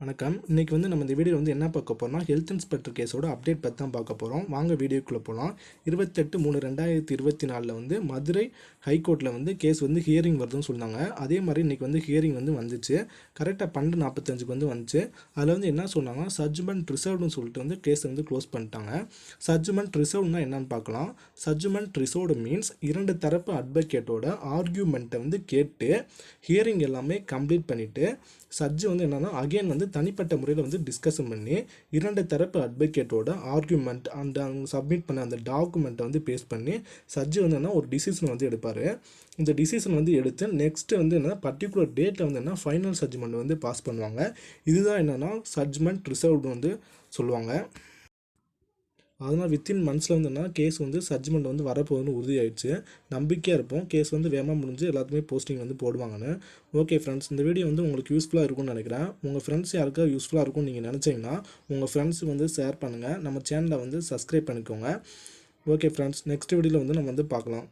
வணக்கம். இன்னைக்கு நம்ம இந்த வீடியோ என்ன பார்க்க போறோம்னா, ஹெல்த் இன்ஸ்பெக்டர் கேஸோட அப்டேட் பத்தி தான் பார்க்க போறோம். வாங்க வீடியோக்குள்ள போலாம். 28/3/2024 மதுரை ஹைகோர்ட்ல கேஸ் ஹியரிங் வருதுன்னு சொன்னாங்க. அதே மாதிரி இன்னைக்கு ஹியரிங் வந்துச்சு. கரெக்ட்டா 12:45க்கு வந்துச்சு. அதுல என்ன சொன்னாங்க, சட்ஜ்மென்ட் ரிசர்வ்டுன்னு சொல்லிட்டு கேஸ் க்ளோஸ் பண்ணிட்டாங்க. சட்ஜ்மென்ட் ரிசர்வ்னா என்னன்னு பார்க்கலாம். சட்ஜ்மென்ட் ரிசர்வ்டு மீன்ஸ் இரண்டு தரப்பு அட்வொகேட்டோட ஆர்கியூமெண்ட்டை கேட்டு ஹியரிங் எல்லாமே கம்ப்ளீட் பண்ணிட்டு சட்ஜ் என்னன்னா அகைன் தனிப்பட்ட முறையில் டிஸ்கஷன் பண்ணி இரண்டு தரப்பு அட்வொகேட்டோட ஆர்கியூமெண்ட் அந்த அவங்க சப்மிட் பண்ண அந்த டாக்குமெண்ட்டை பேஸ் பண்ணி சட்ஜ் என்னன்னா ஒரு டிசிஷன் எடுப்பார். இந்த டிசிஷன் எடுத்து நெக்ஸ்ட் என்னன்னா பர்டிகுலர் டேட்டில் என்ன ஃபைனல் சட்ஜ்மெண்ட் பாஸ் பண்ணுவாங்க. இதுதான் என்னன்னா சட்ஜ்மெண்ட் ரிசர்வ்டு சொல்லுவாங்க. அதனால் வித்தின் மந்த்ஸில் என்ன கேஸ் சட்ஜ்மெண்ட் வரப்போகுதுன்னு உறுதியாயிடுச்சு. நம்பிக்கையாக இருப்போம். கேஸ் வேகமாக முடிஞ்சு எல்லாத்துக்குமே போஸ்டிங் போடுவாங்கன்னு. ஓகே ஃப்ரெண்ட்ஸ், இந்த வீடியோ உங்களுக்கு யூஸ்ஃபுல்லாக இருக்கும்னு நினைக்கிறேன். உங்கள் ஃப்ரெண்ட்ஸ் யாருக்காவது யூஸ்ஃபுல்லாக இருக்கும்னு நீங்கள் நினச்சிங்கன்னா உங்கள் ஃப்ரெண்ட்ஸுக்கு ஷேர் பண்ணுங்கள். நம்ம சேனலை சப்ஸ்கிரைப் பண்ணிக்கோங்க. ஓகே ஃப்ரெண்ட்ஸ், நெக்ஸ்ட் வீடியோவில் நம்ம பார்க்கலாம்.